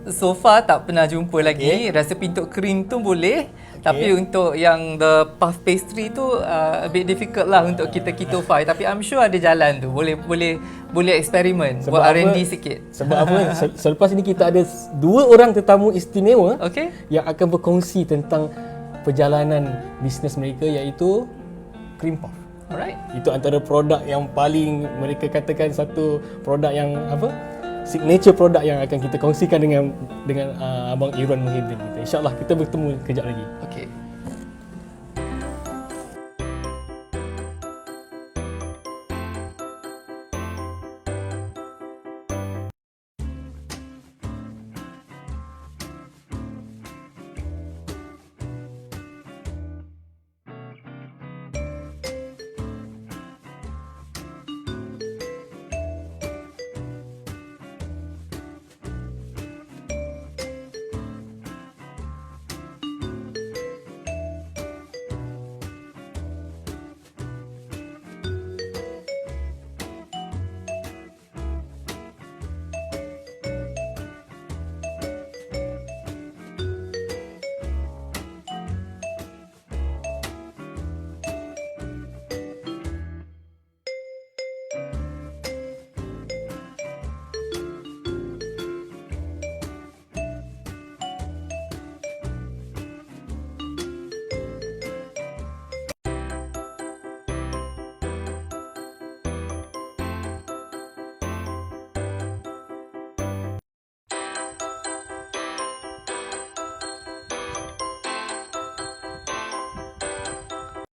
So far tak pernah jumpa lagi. Resepi untuk krim tu boleh. Tapi untuk yang the puff pastry tu a bit difficult lah untuk kita keto-fy. Tapi I'm sure ada jalan tu. Boleh eksperimen. Buat R&D sikit. Sebab apa? Selepas ini kita ada 2 orang tetamu istimewa yang akan berkongsi tentang perjalanan bisnes mereka, iaitu cream puff. Alright. Itu antara produk yang paling mereka katakan satu produk yang signature produk yang akan kita kongsikan dengan Abang Irwan Muhyiddin kita. InsyaAllah kita bertemu kejap lagi. Okay.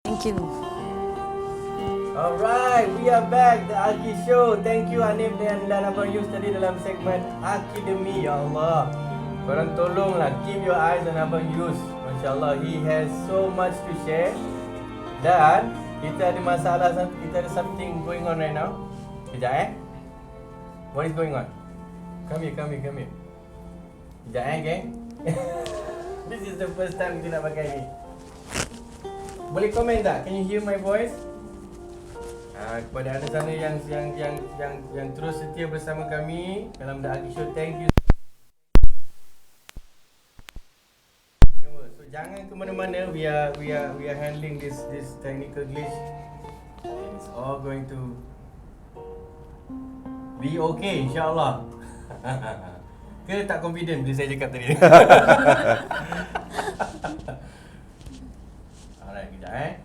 Thank you. Alright, we are back, The Aki Show. Thank you Hanif dan Abang Yus tadi dalam segmen Akidemi. Ya Allah, korang tolonglah keep your eyes on Abang Yus. Masya Allah, he has so much to share. Dan kita ada masalah, kita ada something going on right now. Kejap What is going on? Come here. Kejap geng. This is the first time kita nak pakai ni. Boleh komen tak? Can you hear my voice? Kepada anda sana yang terus setia bersama kami dalam The Aki Show, thank you. So jangan ke mana-mana. We are handling this technical glitch. It's all going to be okay, insyaAllah. Ke tak confident bila saya cakap tadi? Alright, kejap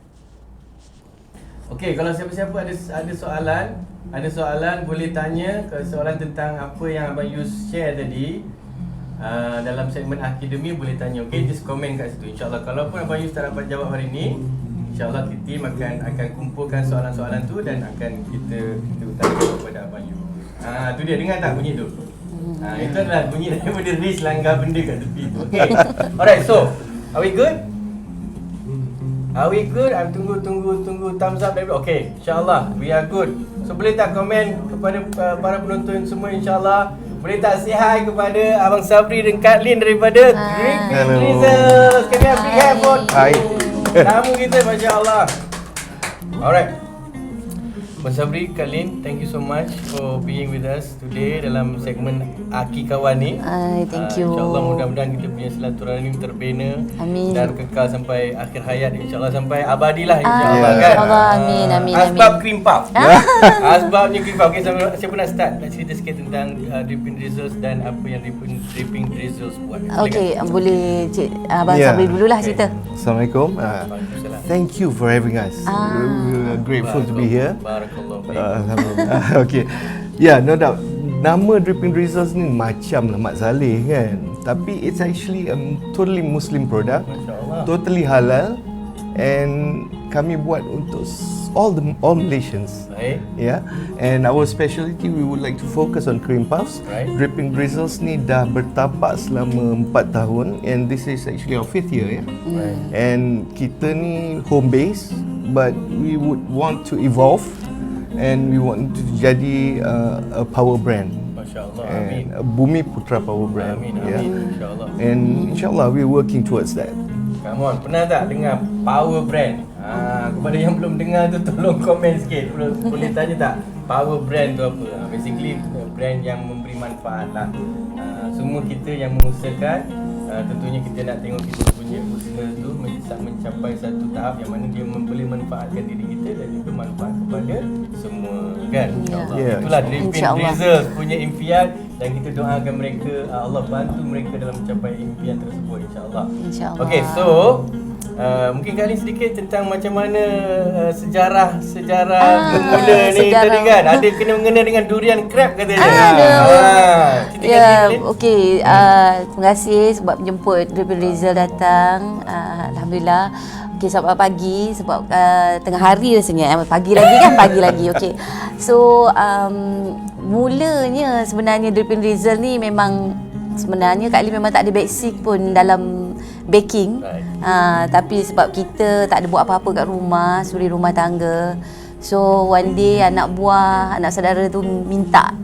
Okay, kalau siapa-siapa ada soalan boleh tanya. Soalan tentang apa yang Abang Yus share tadi dalam segmen Akidemi boleh tanya. Okay, just komen kat situ. InsyaAllah kalau pun Abang Yus tak dapat jawab hari ni, InsyaAllah tim akan kumpulkan soalan-soalan tu dan akan kita tanya kepada Abang Yus. Tu dia, dengar tak bunyi tu? Itu adalah bunyi daripada Riz langgar benda kat tepi tu. Okay. Alright, so are we good? Are we good? I'm tunggu thumbs up daripada. Okay, insyaAllah we are good. So boleh tak komen kepada para penonton semua, insyaAllah. Boleh tak say hi kepada Abang Sabri dan Katlin daripada Dripping Drizzles. Kami have big hand for tamu kita, Masya Allah. Alright, Abang Sabri, Katlin, thank you so much for being with us today dalam segmen Aki Kawan ni. Thank you. InsyaAllah mudah-mudahan kita punya silaturahmi terbina. Amin. Dan kekal sampai akhir hayat, insyaAllah sampai abadilah, insyaAllah kan. InsyaAllah, amin. Asbab cream puff. Asbabnya cream puff. Okay, siapa nak start? Nak cerita sikit tentang Dripping Drizzles dan apa yang Dripping Drizzles buat. Okay, boleh Abang Sabri dululah cerita. Assalamualaikum. Thank you for having us. We're grateful to be here. Okay. Yeah, no doubt. Nama Dripping Drizzles ni macam lah Mat Saleh kan. Tapi it's actually a totally Muslim product. Totally halal. And kami buat untuk all Malaysians. Right. Yeah. And our specialty, we would like to focus on cream puffs. Right. Dripping Drizzles ni dah bertapak selama 4 tahun. And this is actually our 5th year. Yeah. Right. And kita ni home base, but we would want to evolve. And we want to jadi a power brand. Masya-Allah. Amin. Bumi Putra Power Brand. Amin. Yeah. Insya-Allah. And insyaAllah we're working towards that. Come on, pernah tak dengar power brand? Kepada yang belum dengar tu tolong komen sikit. Boleh tanya tak power brand tu apa? Basically brand yang memberi manfaat lah. Semua kita yang mengusahakan, tentunya kita nak tengok kita punya usaha tu mencapai satu tahap yang mana dia boleh manfaatkan diri kita dan juga manfaat kepada semua, kan? InsyaAllah. Yeah. Itulah Dripping InsyaAllah. Drizzles punya impian, dan kita doakan mereka, Allah bantu mereka dalam mencapai impian tersebut, insyaAllah. InsyaAllah. Okay, so mungkin kali sedikit tentang macam mana sejarah bermula ni sejarah. tadi kan. Ada kena mengena dengan durian crab katanya. Ceritakan Ya, sikit. okey. Terima kasih sebab menjemput Dripping Drizzle datang. Alhamdulillah. Okey, sebab pagi, sebab tengah hari rasanya. Pagi lagi kan? Pagi lagi, okey. So, mulanya sebenarnya Dripping Drizzle ni memang sebenarnya Kak Lin memang tak ada basic pun dalam baking. Tapi sebab kita tak ada buat apa-apa kat rumah, suri rumah tangga. So one day anak saudara tu minta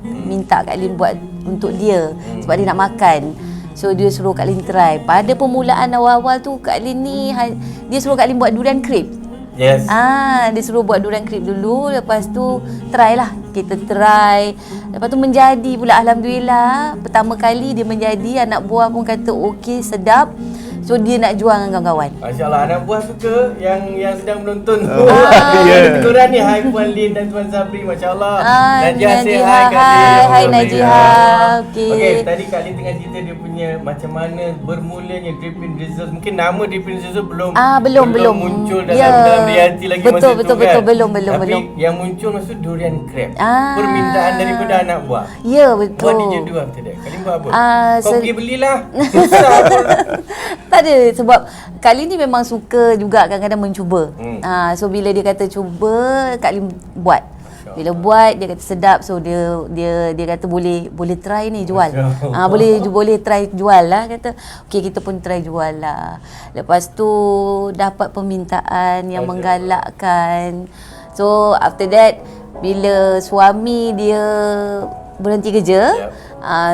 Kak Lin buat untuk dia sebab dia nak makan. So dia suruh Kak Lin try. Pada permulaan awal-awal tu Kak Lin ni dia suruh Kak Lin buat durian crepe. Yes. Dia suruh buat durian crepe dulu, lepas tu try lah. Kita try. Lepas tu menjadi pula, alhamdulillah. Pertama kali dia menjadi, anak buah pun kata okey, sedap. So dia nak jual dengan kawan-kawan. Masya-Allah, anak buah suka yang sedang menonton. Yeah. Teguran ni, hai Puan Lin dan Tuan Sabri, masya-Allah. Najih say Najiha, hi Kak Lin. hai Najiha. Okey. Okey, tadi Kak Lin tengah cerita dia punya macam mana bermulanya Dripping Drizzles. Mungkin nama Dripping Drizzles belum belum. muncul Ya. dalam realiti lagi Betul, masa tu betul, kan. betul. Belum. Tapi yang muncul masa tu durian crab. Ah. Permintaan daripada anak buah. Ya, betul. What did you do after that? Kak Lin buat apa? Kau se- pergi belilah. Susah pun. Tak ada, sebab Kak Lin ni memang suka juga kadang-kadang mencuba. So bila dia kata cuba, Kak Lin buat. Bila buat dia kata sedap, so dia kata boleh try ni jual. Boleh try jual lah, kata. Okey, kita pun try jual lah. Lepas tu dapat permintaan yang menggalakkan. So after that bila suami dia berhenti kerja,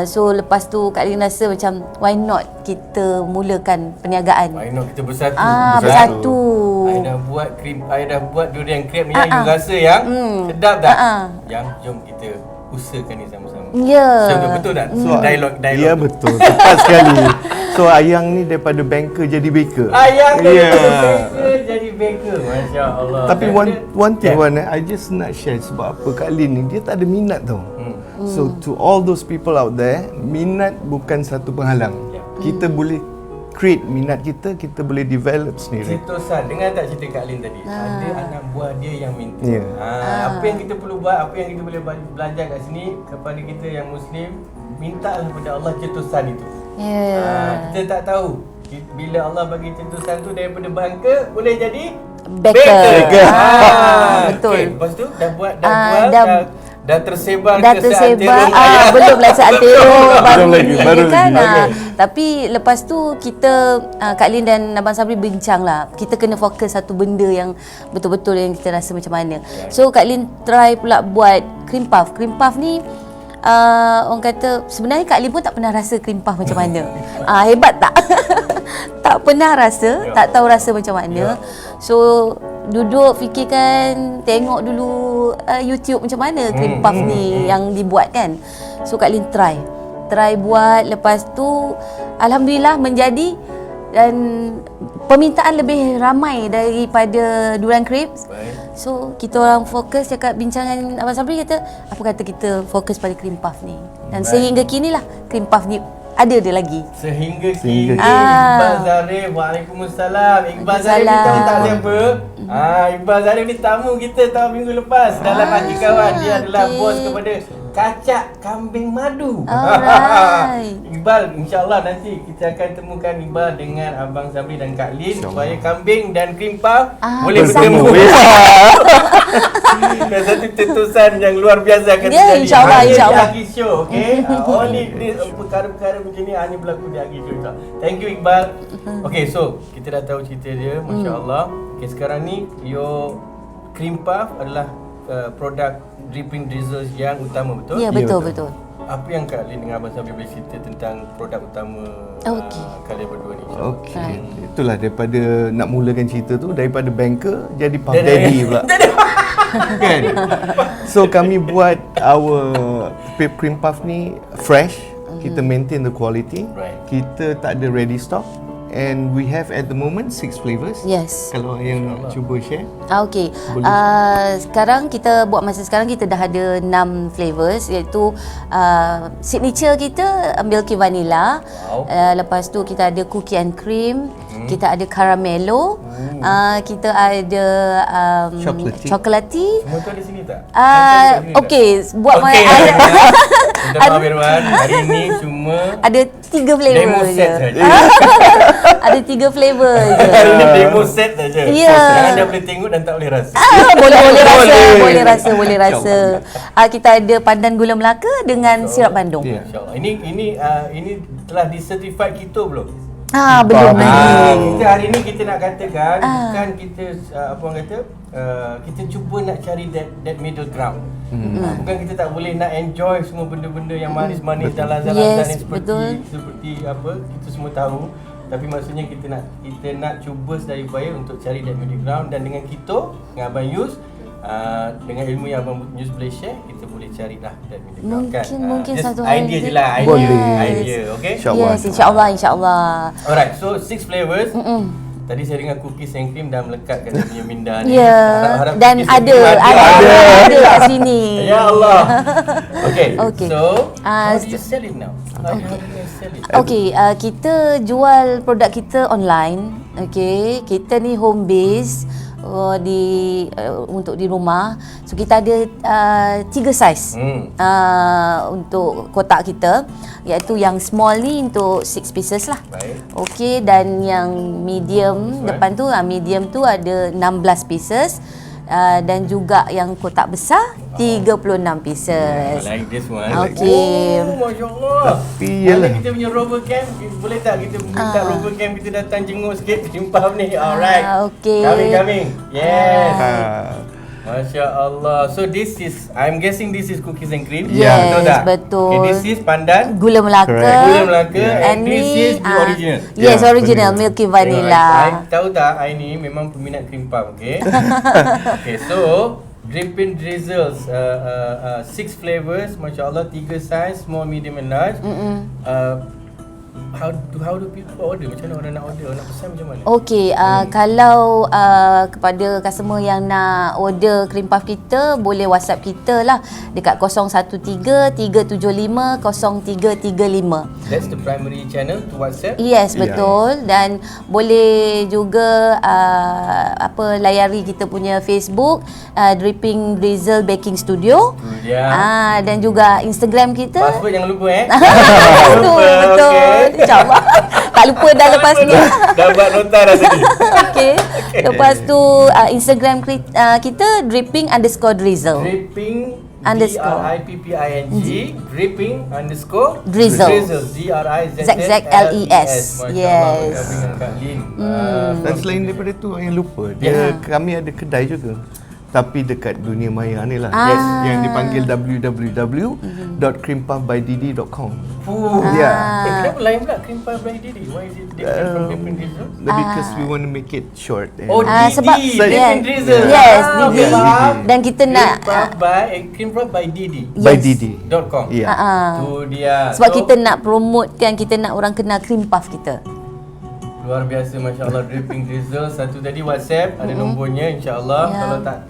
so lepas tu Kak Lin rasa macam why not kita mulakan perniagaan. Why not kita bersatu? Bersatu. I dah buat durian crab ni yang you rasa yang sedap tak? Yang jom kita usahakan ni sama-sama. Ya. Betul tak? So, dialog. Ya betul, tepat sekali. So Ayang ni daripada banker jadi baker. Ayang Ya. jadi baker. Masya Allah. Tapi one thing I just nak share sebab apa Kak Lin ni dia tak ada minat tau. So to all those people out there, minat bukan satu penghalang. Kita boleh create minat kita boleh develop sendiri. Cetusan, dengar tak cerita Kak Lin tadi? Ada anak buah dia yang minta. Ya. Apa yang kita perlu buat, apa yang kita boleh belajar kat sini kepada kita yang Muslim, mintalah kepada Allah cetusan itu. Kita tak tahu bila Allah bagi cetusan tu daripada banker boleh jadi Baker. Betul. Okay. Lepas tu dah buat, dah Ah, jual, dah- dah tersebar Dah ke tersebar, seantero ayah. belum lah seantero baru lagi, ni baru kan. lagi. Tapi lepas tu kita Kak Lin dan Abang Sabri bincang lah, kita kena fokus satu benda yang betul-betul yang kita rasa macam mana. So Kak Lin try pula buat cream puff. Cream puff ni orang kata sebenarnya Kak Lin pun tak pernah rasa cream puff macam mana. Hebat tak? Tak pernah rasa, tak tahu rasa macam mana. So duduk fikirkan, tengok dulu YouTube macam mana cream puff ni yang dibuat kan. So Kak Lin try buat, lepas tu alhamdulillah menjadi, dan permintaan lebih ramai daripada durian crepes. So kita orang fokus, cakap bincangan Abang Sabri kata apa kata kita fokus pada cream puff ni. Dan sehingga kini lah cream puff ni ada dia lagi. Sehingga kini kini. Iqbal Zarif. Waalaikumsalam. Iqbal Zarif ni tahu tak siapa? Iqbal Zarif ni tamu kita tahun minggu lepas dalam Haji Kawan. Dia adalah bos kepada kacak kambing madu. Alright. Iqbal, insyaAllah nanti kita akan temukan Iqbal dengan Abang Sabri dan Kak Lin supaya kambing dan cream puff boleh bertemu. Dan satu cetusan yang luar biasa akan Ya, terjadi. insyaAllah, Hanya di insyaAllah. Aki Show, okay? Only this perkara-perkara macam ni hanya berlaku di Aki Show. Thank you Iqbal. Okay, so kita dah tahu cerita dia, Masya Allah. Okay, sekarang ni your cream puff adalah produk Dripping Drizzles yang utama, betul? Ya, betul. apa yang Kak Lin dengan Abang Sabri boleh cerita tentang produk utama kalian berdua ni? Okey. Itulah daripada nak mulakan cerita tu daripada banker jadi puff daddy pula. Kan? So kami buat our whipped cream puff ni fresh. Kita maintain the quality. Right. Kita tak ada ready stock. And we have at the moment 6 flavors. Yes. Kalau yang nak cuba share. Okey. Sekarang kita buat masa sekarang kita dah ada 6 flavors iaitu signature kita milky vanilla. Wow. Lepas tu kita ada cookie and cream, kita ada caramello, kita ada Chocolatey. chocolatey. Semua tu ada sini tak? Okey, buat Okey. Minta maaf Irwan, hari ni cuma ada 3 flavor demo je. set saja. Ada 3 flavor je. Hari ni demo set saja. Ya. Sekarang anda boleh tengok dan tak boleh rasa. Boleh rasa. Kita ada pandan gula Melaka dengan sirap Bandung. Ya. InsyaAllah. Ini telah disertified keto belum? Belum lagi. Kita hari ni kita nak katakan bukan kita apa orang kata kita cuba nak cari that middle ground. Bukan kita tak boleh nak enjoy semua benda-benda yang manis-manis dan lazat-lazat Yes, ni betul. seperti apa kita semua tahu. Tapi maksudnya kita nak cuba sedaya upaya untuk cari that middle ground, dan dengan kita dengan Abang Yus dengan ilmu yang Abang Yus boleh share, kita boleh carilah that middle ground kan. Mungkin Just satu hari idea je kita- lah, Boleh. idea, okay? InsyaAllah. Yes, insyaAllah. Alright, so 6 flavors. Tadi saya dengar cookies and cream dah melekat kat dia punya minda ni. Ya, Harap-harap dan cookies and ada cream kat sini. Ya Allah. Okay. Okay. So, how do you sell it now? How do you sell it? Okey, kita jual produk kita online. Okey, kita ni home base untuk di rumah. So kita ada 3 saiz untuk kotak kita, iaitu yang small ni untuk 6 pieces lah. Baik. Okey, dan yang medium depan tu, medium tu ada 16 pieces. Dan juga yang kotak besar 36 pieces. I like this one. Okay. Oh, Masya Allah. Tapi Mana yalah. kita punya rover camp, boleh tak kita minta rover camp kita datang jenguk sikit Kimpaf ni? Alright. Okay. Coming. Yes. Ah, Masya Allah. So this is, I'm guessing this is cookies and cream. Yes, Betul tak? betul. Okay, this is pandan Gula Melaka. Correct. Gula Melaka, and And this ni, is the original. Yes, Yeah, original betul. milky vanilla. I tahu tak, I ni memang peminat cream puff, okay? Okay, so dripping drizzles, 6 flavors, Masya Allah, 3 size, small, medium and large. How do people order? Macam mana orang nak order? Orang nak pesan macam mana? Okey, kalau kepada customer yang nak order cream puff kita, boleh WhatsApp kita lah dekat 013-375-0335. That's the primary channel to WhatsApp. Yes, Ya. betul. Dan boleh juga layari kita punya Facebook, Dripping Drizzle Baking Studio. Tu dia. Dan juga Instagram kita. Password jangan lupa Betul. okay. InsyaAllah. Tak lupa dah lepas ni. Dah buat nota dah tadi. Okey. Lepas tu Instagram kita dripping_drizzle. Dripping Underscore. DRIPPING Dripping _ Drizzle. ZZLES. Yes. Masya-Allah, dengan Kak Lin. dan selain daripada tu, yang lupa dia kami ada kedai juga. Tapi dekat dunia maya ni lah. Yes, yang dipanggil www.creampuffbydidi.com. Kenapa lain pula cream puff by Didi? Why is it different from Dripping Drizzle? Because we want to make it short. And Oh, Didi, sebab- Dripping yes. Drizzle. Yes, Okay, Didi. faham. Dan kita nak Cream puff by Didi. by yes. Didi. .com. Ya. Tu dia. Sebab So, kita nak promotekan, kita nak orang kenal cream puff kita. luar biasa, Masya-Allah. Dripping Drizzle. Satu tadi WhatsApp, ada nombornya, insya-Allah. Ya. Kalau tak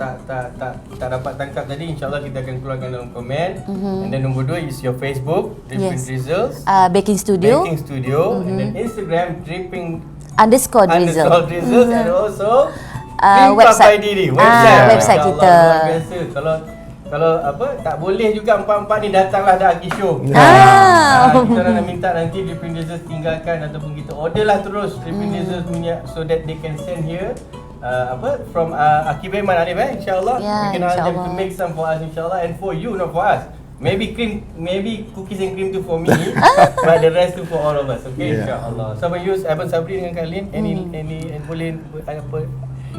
dapat tangkap tadi, insya-Allah kita akan keluarkan dalam komen. And then nombor 2 is your Facebook, Dripping Yes. Drizzles. Baking Studio Baking Studio. And then Instagram, Dripping _drizzle. Drizzles. And also website. Cream Puff by Didi. Website Masya-Allah, kita. luar biasa. Kalau apa, tak boleh juga empat-empat ni datanglah The Aki Show. Kita orang nak minta nanti Dripping Drizzles tinggalkan ataupun kita order lah terus Dripping Drizzles punya, so that they can send here from Aki Beman Alif, insyaAllah. Ya, We can ask them to insyaAllah. make some for us, insyaAllah, and for you, not for us. Maybe cookies and cream tu for me, but the rest tu for all of us. Okay, Yeah. insyaAllah. So Abang Sabri dengan Kak Lin, boleh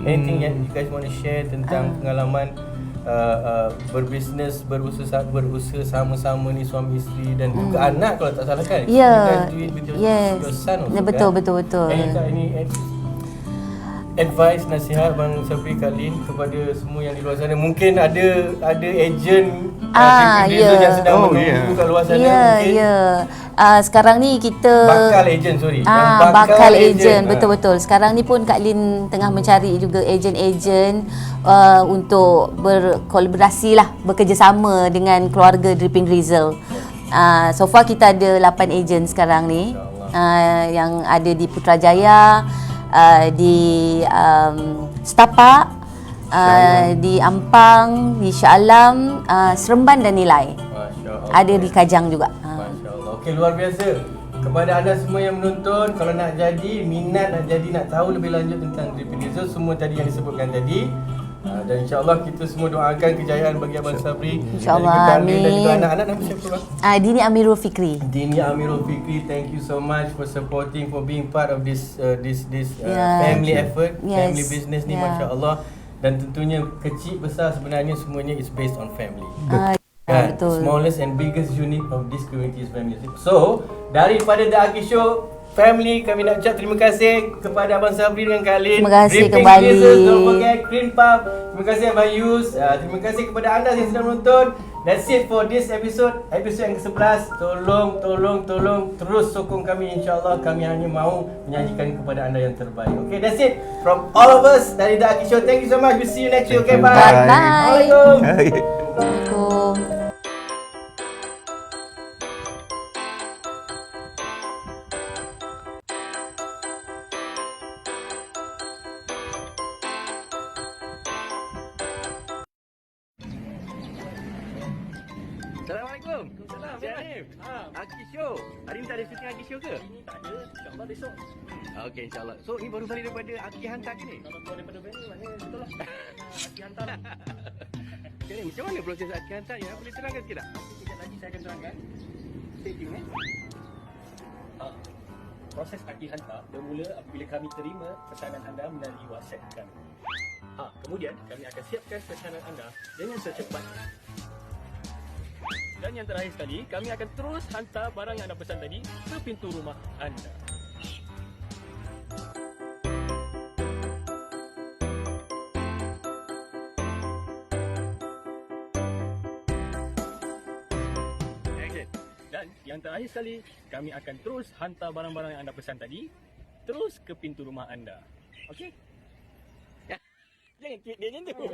anything yang you guys want to share tentang pengalaman berbisnes, berusaha sama-sama ni suami isteri dan juga anak kalau tak salah kan? Ya. You guys do it with Yes. your son also, Betul, kan? betul, betul. Any advice, nasihat Bang Sabri, Kak Lin kepada semua yang di luar sana? Mungkin ada ejen yang sedang menunggu kat luar sana mungkin. Sekarang ni kita Bakal ejen, sorry. bakal ejen, betul-betul. Sekarang ni pun Kak Lin tengah mencari juga ejen-ejen untuk berkolaborasi lah, bekerjasama dengan keluarga Dripping Drizzle. So far kita ada 8 ejen sekarang ni, yang ada di Putrajaya, di Setapak, di Ampang, di Shah Alam, Seremban dan Nilai. Masya-Allah. Ada di Kajang juga. Masya-Allah. Okey, luar biasa. Kepada anda semua yang menonton, kalau nak jadi, minat nak tahu lebih lanjut tentang Dripping Drizzle, semua tadi yang disebutkan tadi. Dan insya-Allah kita semua doakan kejayaan bagi Abang Sabri. InsyaAllah, Dan juga amin. anak-anak nama siapa bang? Dini Amirul Fikri. Dini Amirul Fikri, thank you so much for supporting, for being part of this family effort, Yes. family business ni, Yeah. masya-Allah. Dan tentunya kecil besar sebenarnya semuanya is based on family. Kan? Betul. Smallest and biggest unit of this community is family. So, daripada The Aki Show family, kami nak ucap terima kasih kepada Abang Sabri dengan Kak Lin. Terima kasih Dripping kembali. Drizzle, don't forget Cream Puff. Terima kasih Abang Yus. Terima kasih kepada anda yang sedang menonton. That's it for this episode yang ke-11. Tolong terus sokong kami, insya-Allah. Kami hanya mahu menyajikan kepada anda yang terbaik. Okay, that's it from all of us dari The Aki Show. Thank you so much. We'll see you next week. Okay, bye. Bye. Assalamualaikum. Assalamualaikum. Assalamualaikum. Salam. Encik Aki Show. Hari ni tak ada syuting Aki Show ke? Tak ada, insyaAllah besok. Okey, insyaAllah. So, ni baru balik daripada Aki hantar ke ni? Kalau keluar daripada venue, maknanya betul lah. Aki hantar lah. Okay, ni macam mana proses Aki hantar ya? Boleh terangkan sikit tak? Sekejap lagi saya akan terangkan. Stay tune Proses Aki hantar bermula apabila kami terima pesanan anda melalui WhatsApp kami. Kemudian kami akan siapkan pesanan anda dengan secepatnya. Dan yang terakhir sekali, kami akan terus hantar barang yang anda pesan tadi ke pintu rumah anda. Dan yang terakhir sekali, kami akan terus hantar barang-barang yang anda pesan tadi terus ke pintu rumah anda. Okey? Jangan tweet dia macam tu.